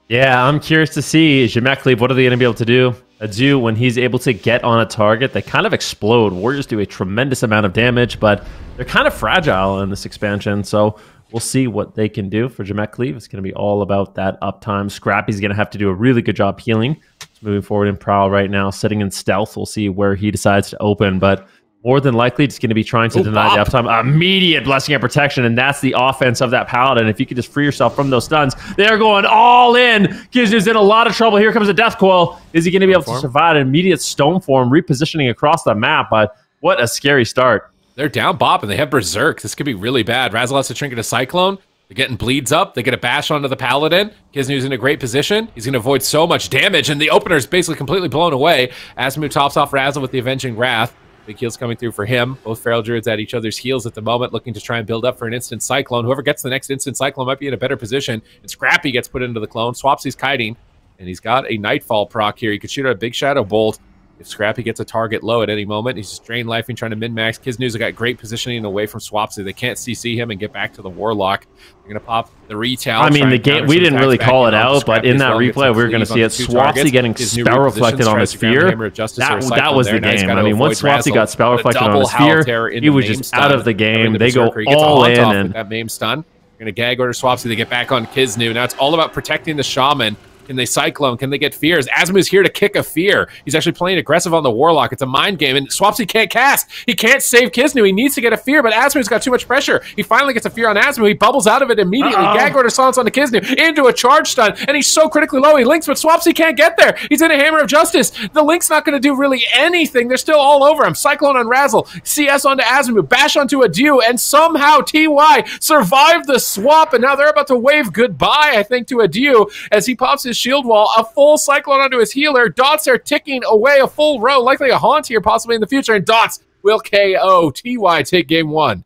Yeah, I'm curious to see Cleave. What are they going to be able to do when he's able to get on a target? They kind of explode. Warriors do a tremendous amount of damage, but they're kind of fragile in this expansion. So we'll see what they can do for Cleave. It's going to be all about that uptime. Scrappy's going to have to do a really good job healing. He's moving forward in Prowl right now, sitting in stealth. We'll see where he decides to open, but more than likely, it's going to be trying to deny the uptime. Immediate Blessing and Protection, and that's the offense of that Paladin. If you could just free yourself from those stuns, they're going all in. Kiznu's in a lot of trouble. Here comes a Death Coil. Is he going to be able to survive an immediate Stone Form, repositioning across the map? But what a scary start. They're down Bop, and they have Berserk. This could be really bad. Razzle has to Trinket a Cyclone. They're getting bleeds up. They get a bash onto the Paladin. Kiznu's in a great position. He's going to avoid so much damage, and the opener is basically completely blown away. Asmu tops off Razzle with the Avenging Wrath. Big heals coming through for him. Both Feral Druids at each other's heels at the moment, looking to try and build up for an instant Cyclone. Whoever gets the next instant Cyclone might be in a better position. And Scrappy gets put into the clone. Swapsy's kiting, and he's got a Nightfall proc here. He could shoot out a big Shadow Bolt. If Scrappy gets a target low at any moment, he's just drain lifing, trying to min-max. Kiznu's got great positioning away from Swapsy. They can't CC him and get back to the Warlock. They're going to pop the retail. I mean, the game, we didn't really call it out, but in that replay, we were going to see it. Swapsy getting spell reflected on his Sphere. That was the game. I mean, once Swapsy got spell reflected on his Sphere, he was just out of the game. They go all in. And that MAME stun. They're going to gag order Swapsy. They get back on Kiznu. Now it's all about protecting the Shaman. Can they Cyclone? Can they get Fears? Asmu's here to kick a Fear. He's actually playing aggressive on the Warlock. It's a mind game, and Swapsy can't cast. He can't save Kiznu. He needs to get a Fear, but Asmu's got too much pressure. He finally gets a Fear on Asmu. He bubbles out of it immediately. Gag Order Silence on the Kiznu into a charge stun, and he's so critically low. He links, but Swapsy can't get there. He's in a Hammer of Justice. The link's not going to do really anything. They're still all over him. Cyclone on Razzle. CS onto Asmu. Bash onto a Dew, and somehow TY survived the swap, and now they're about to wave goodbye, I think, to a Dew as he pops his shield wall. A full Cyclone onto his healer. Dots are ticking away a full row, likely a haunt here possibly in the future, and Dots will KO. TY take game one.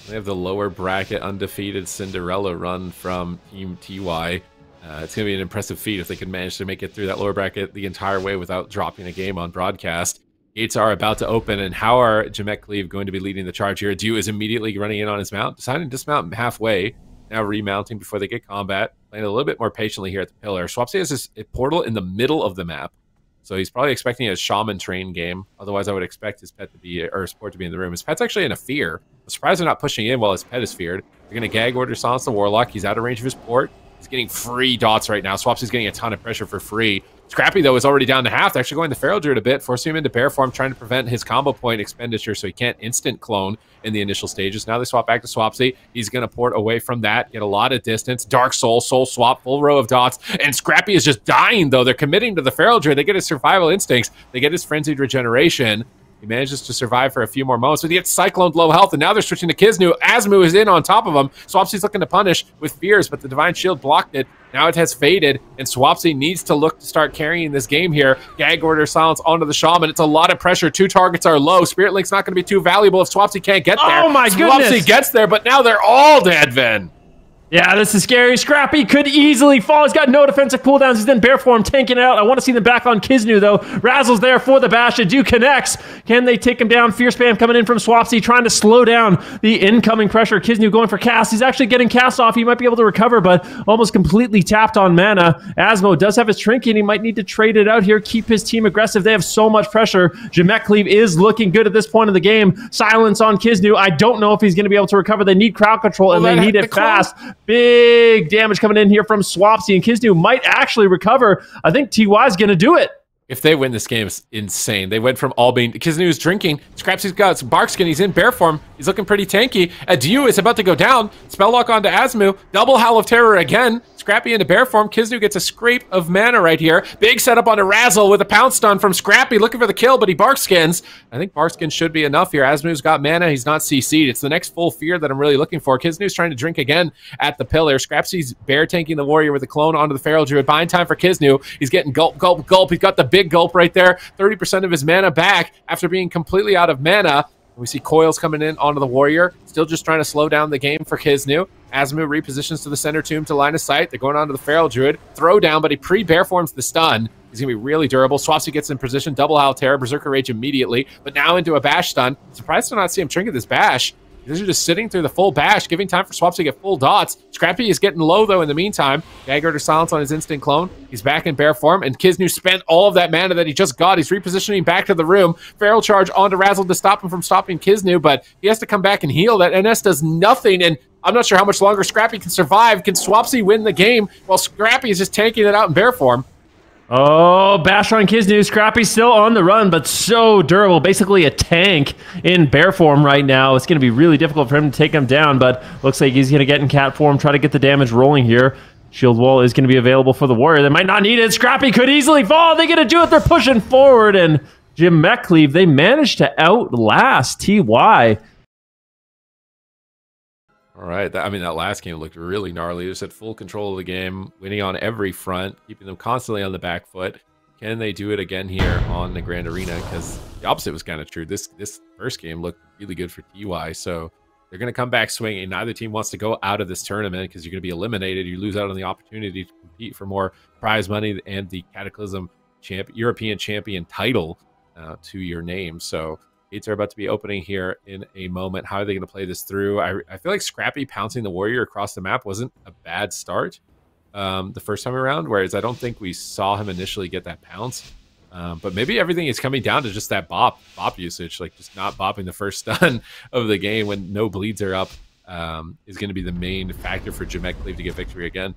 They have the lower bracket undefeated Cinderella run from Team TY. It's going to be an impressive feat if they can manage to make it through that lower bracket the entire way without dropping a game on broadcast. Gates are about to open, and how are Cleave going to be leading the charge here? Dew is immediately running in on his mount, deciding to dismount halfway. Now remounting before they get combat. Playing a little bit more patiently here at the pillar. Swapsy has this portal in the middle of the map. So he's probably expecting a Shaman train game. Otherwise, I would expect his pet to be, or his support to be in the room. His pet's actually in a fear. I'm surprised they're not pushing in while his pet is feared. They're going to gag order silence the Warlock. He's out of range of his port. He's getting free dots right now. Swapsy's getting a ton of pressure for free. Scrappy, though, is already down to half. They're actually going the Feral Druid a bit, forcing him into bear form, trying to prevent his combo point expenditure so he can't instant clone in the initial stages. Now they swap back to Swapsy. He's going to port away from that, get a lot of distance. Dark Soul, Soul Swap, full row of dots. And Scrappy is just dying, though. They're committing to the Feral Druid. They get his survival instincts. They get his Frenzied Regeneration. He manages to survive for a few more moments, but he gets Cycloned low health, and now they're switching to Kiznu. Asmu is in on top of him. Swapsy's looking to punish with Fears, but the Divine Shield blocked it. Now it has faded, and Swapsy needs to look to start carrying this game here. Gag Order Silence onto the Shaman. It's a lot of pressure. Two targets are low. Spirit Link's not going to be too valuable if Swapsy can't get there. Oh my goodness! Swapsy gets there, but now they're all dead, Ven. Yeah, this is scary. Scrappy could easily fall. He's got no defensive cooldowns. He's in bear form, tanking it out. I want to see them back on Kiznu, though. Razzle's there for the bash. Dew connects. Can they take him down? Fear spam coming in from Swapsy, trying to slow down the incoming pressure. Kiznu going for cast. He's actually getting cast off. He might be able to recover, but almost completely tapped on mana. Asmo does have his trinket. He might need to trade it out here, keep his team aggressive. They have so much pressure. Cleave is looking good at this point of the game. Silence on Kiznu. I don't know if he's going to be able to recover. They need crowd control, and they need it fast. Big damage coming in here from Swapsy, and Kiznu might actually recover. I think TY's going to do it. If they win this game, it's insane. They went from all being... Kiznu's drinking. Scrapsy's got some Barkskin. He's in bear form. He's looking pretty tanky. Dew is about to go down. Spell lock onto Asmu. Double Howl of Terror again. Scrappy into bear form. Kiznu gets a scrape of mana right here. Big setup onto Razzle with a pounce stun from Scrappy. Looking for the kill, but he Barkskins. I think Barkskin should be enough here. Asmu's got mana. He's not CC'd. It's the next full fear that I'm really looking for. Kiznu's trying to drink again at the pillar. Scrapsy's bear tanking the warrior with a clone onto the Feral Druid. Buying time for Kiznu. He's getting gulp, gulp, gulp. He's got the big gulp right there. 30% of his mana back after being completely out of mana. We see coils coming in onto the warrior. Still just trying to slow down the game for Kiznu. Asmu repositions to the center tomb to line of sight. They're going on to the Feral Druid. Throw down, but he pre-bear forms the stun. He's going to be really durable. Swapsy gets in position. Double Howl Terror. Berserker Rage immediately. But now into a bash stun. Surprised to not see him trinket this bash. These are just sitting through the full bash, giving time for Swaps to get full dots. Scrappy is getting low, though, in the meantime. Gagorder silence on his instant clone. He's back in bear form, and Kisnu spent all of that mana that he just got. He's repositioning back to the room. Feral Charge onto Razzle to stop him from stopping Kisnu, but he has to come back and heal. That NS does nothing, and I'm not sure how much longer Scrappy can survive. Can Swapsy win the game while Scrappy is just tanking it out in bear form? Oh, bash on Kisnu. Scrappy's still on the run, but so durable. Basically a tank in bear form right now. It's going to be really difficult for him to take him down, but looks like he's going to get in cat form, try to get the damage rolling here. Shield wall is going to be available for the warrior. They might not need it. Scrappy could easily fall. They're going to do it. They're pushing forward, and Cleave, they managed to outlast TY. All right. I mean, that last game looked really gnarly. Just had full control of the game, winning on every front, keeping them constantly on the back foot. Can they do it again here on the Grand Arena? Because the opposite was kind of true. This first game looked really good for TY, so they're going to come back swinging. Neither team wants to go out of this tournament because you're going to be eliminated. You lose out on the opportunity to compete for more prize money and the Cataclysm European Champion title to your name. So gates are about to be opening here in a moment. How are they going to play this through? I feel like Scrappy pouncing the warrior across the map wasn't a bad start the first time around, whereas I don't think we saw him initially get that pounce. But maybe everything is coming down to just that bop usage, like just not bopping the first stun of the game when no bleeds are up is going to be the main factor for Cleave to get victory again.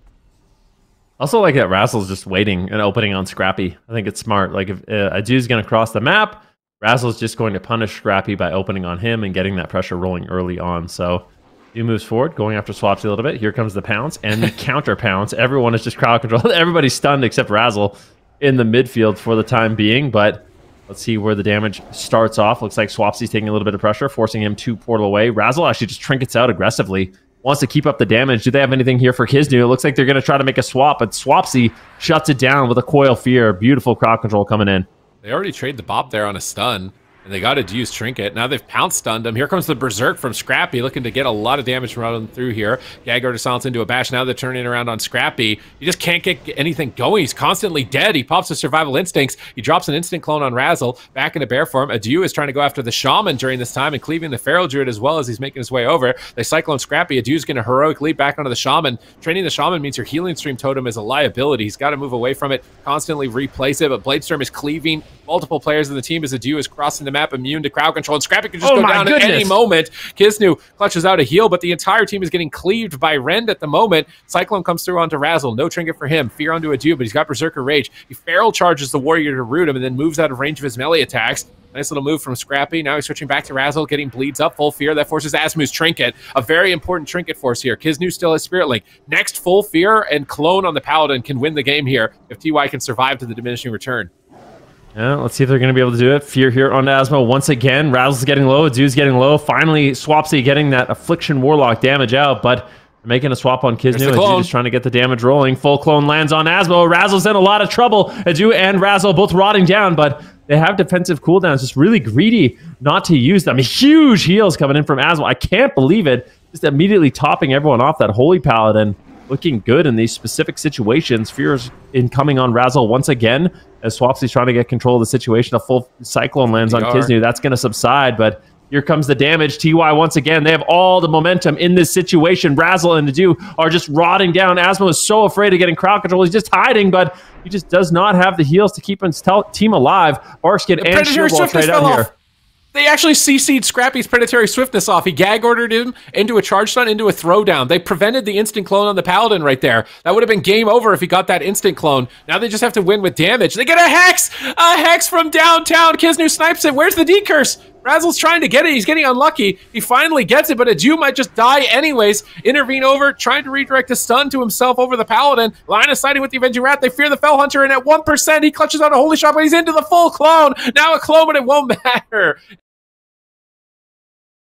Also like that Razzle's just waiting and opening on Scrappy. I think it's smart. Like if Adu's going to cross the map, Razzle's just going to punish Scrappy by opening on him and getting that pressure rolling early on. So Adu moves forward, going after Swapsy a little bit. Here comes the pounce and the counter pounce. Everyone is just crowd control. Everybody's stunned except Razzle in the midfield for the time being. But let's see where the damage starts off. Looks like Swapsy's taking a little bit of pressure, forcing him to portal away. Razzle actually just trinkets out aggressively. Wants to keep up the damage. Do they have anything here for Kisnu? It looks like they're going to try to make a swap, but Swapsy shuts it down with a Coil Fear. Beautiful crowd control coming in. They already trade the bop there on a stun, and they got to use Trinket. Now they've pounce stunned him. Here comes the Berserk from Scrappy, looking to get a lot of damage running through here. Gagorder silence into a bash. Now they're turning around on Scrappy. He just can't get anything going. He's constantly dead. He pops his survival instincts. He drops an instant clone on Razzle. Back into bear form. Adu is trying to go after the Shaman during this time and cleaving the Feral Druid as well as he's making his way over. They cyclone Scrappy. Adu's going to heroic leap back onto the Shaman. Training the Shaman means your healing stream totem is a liability. He's got to move away from it, constantly replace it, but Bladestorm is cleaving multiple players in the team as Adu is crossing the map, immune to crowd control, and Scrappy can just go down at any moment. Kisnu clutches out a heal, but the entire team is getting cleaved by Rend at the moment. Cyclone comes through onto Razzle. No trinket for him. Fear onto Adu, but he's got Berserker Rage. He feral charges the warrior to root him and then moves out of range of his melee attacks. Nice little move from Scrappy. Now he's switching back to Razzle, getting bleeds up. Full Fear. That forces Asmu's Trinket. A very important trinket force here. Kisnu still has Spirit Link. Next, Full Fear and Clone on the Paladin can win the game here if TY can survive to the diminishing return. Yeah, let's see if they're going to be able to do it. Fear here on Asmo once again. Razzle's getting low. Adu's getting low. Finally, Swapsy getting that Affliction Warlock damage out, but they're making a swap on Kisnu. Adu just trying to get the damage rolling. Full clone lands on Asmo. Razzle's in a lot of trouble. Adu and Razzle both rotting down, but they have defensive cooldowns. Just really greedy not to use them. Huge heals coming in from Asmo. I can't believe it. Just immediately topping everyone off. That Holy Paladin looking good in these specific situations. Fear's incoming on Razzle once again as Swapsy's trying to get control of the situation. A full Cyclone lands on Kisnu. That's going to subside, but here comes the damage. TY once again. They have all the momentum in this situation. Razzle and Adu are just rotting down. Asmo is so afraid of getting crowd control. He's just hiding, but he just does not have the heals to keep his team alive. Barkskin and Shieldwall trade out here. They actually CC'd Scrappy's Predatory Swiftness off. He gag-ordered him into a charge stun, into a throwdown. They prevented the instant clone on the Paladin right there. That would have been game over if he got that instant clone. Now they just have to win with damage. They get a Hex! A Hex from downtown! Kisnu snipes it. Where's the D-Curse? Razzle's trying to get it. He's getting unlucky. He finally gets it, but Adu might just die anyways. Intervene over, trying to redirect a stun to himself over the Paladin. Line of sighting with the Avenging Rat. They fear the Fell Hunter, and at 1%, he clutches out a Holy Shot, but he's into the full clone. Now a clone, but it won't matter.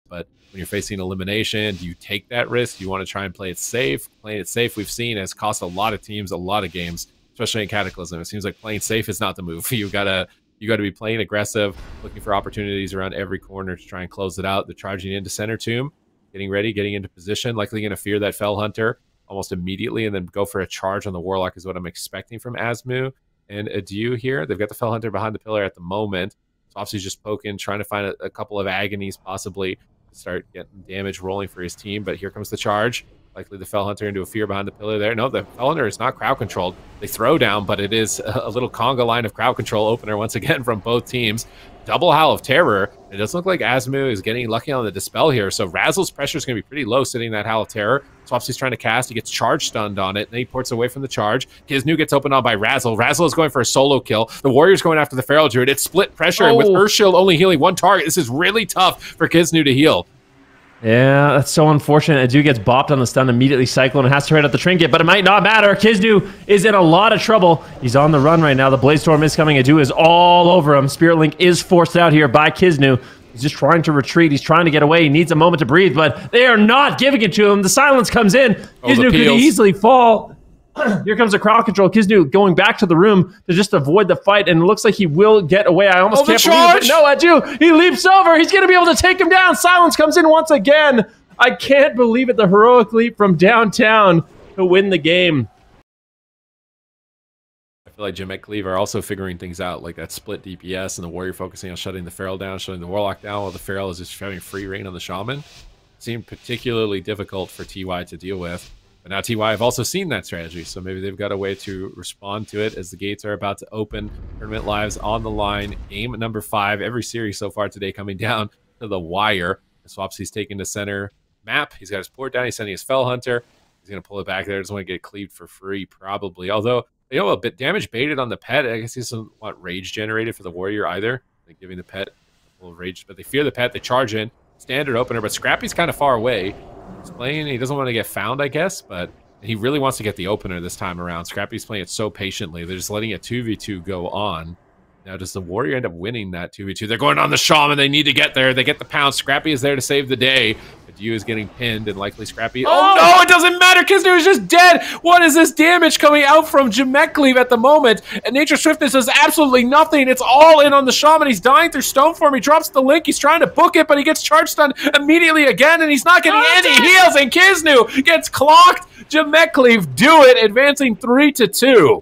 But when you're facing elimination, do you take that risk? Do you want to try and play it safe? Playing it safe, we've seen, has cost a lot of teams a lot of games, especially in Cataclysm. It seems like playing safe is not the move. You gotta be playing aggressive, looking for opportunities around every corner to try and close it out. They're charging into Center Tomb, getting ready, getting into position, likely going to fear that Fell Hunter almost immediately and then go for a charge on the Warlock is what I'm expecting from Asmu and Adu here. They've got the Fell Hunter behind the pillar at the moment. So obviously just poking, trying to find a couple of agonies possibly. start getting damage rolling for his team. But here comes the charge. Likely the Fell Hunter into a fear behind the pillar there. No, the Fell Hunter is not crowd controlled. They throw down, but it is a little conga line of crowd control opener once again from both teams. Double Howl of Terror. It doesn't look like Asmu is getting lucky on the Dispel here, so Razzle's pressure is going to be pretty low sitting that Howl of Terror. Swapsy's trying to cast. He gets charge stunned on it, and then he ports away from the charge. Kisnu gets opened on by Razzle. Razzle is going for a solo kill. The Warrior's going after the Feral Druid. It's split pressure, and with Earth Shield only healing one target, this is really tough for Kisnu to heal. Yeah, that's so unfortunate. Adu gets bopped on the stun, immediately Cyclone, and has to trade out the trinket, but it might not matter. Kisnu is in a lot of trouble. He's on the run right now. The Blaze Storm is coming. Adu is all over him. Spirit Link is forced out here by Kisnu. He's just trying to retreat. He's trying to get away. He needs a moment to breathe, but they are not giving it to him. The silence comes in. Kisnu could easily fall. Here comes the crowd control. Kisnu going back to the room to just avoid the fight, and it looks like he will get away. I almost can't believe it. No, Adu, he leaps over. He's going to be able to take him down. Silence comes in once again. I can't believe it. The heroic leap from downtown to win the game. I feel like Jamek Cleave are also figuring things out, like that split DPS and the Warrior focusing on shutting the Feral down, shutting the Warlock down, while the Feral is just having free reign on the Shaman. Seemed particularly difficult for TY to deal with. But now TY have also seen that strategy, so maybe they've got a way to respond to it as the gates are about to open. Tournament lives on the line. Aim number 5, every series so far today coming down to the wire. Swapsy's taking the center map. He's got his port down. He's sending his Fell Hunter. He's going to pull it back there. Doesn't want to get cleaved for free, probably. Although, you know, a bit damage baited on the pet. I guess he doesn't want rage generated for the Warrior either. Like giving the pet a little rage, but they fear the pet. They charge in. Standard opener, but Scrappy's kind of far away. He's playing. He doesn't want to get found, I guess, but he really wants to get the opener this time around. Scrappy's playing it so patiently. They're just letting a 2v2 go on. Now, does the Warrior end up winning that 2v2? They're going on the Shaman. They need to get there. They get the pound. Scrappy is there to save the day. Adu is getting pinned, and likely Scrappy... Oh, no! It doesn't matter! Kisnu is just dead! What is this damage coming out from Jamek Cleave at the moment? And Nature Swiftness does absolutely nothing. It's all in on the Shaman. He's dying through Stoneform. He drops the link. He's trying to book it, but he gets charge stunned immediately again, and he's not getting any heals, and Kisnu gets clocked. Jamek Cleave do it, advancing 3-2.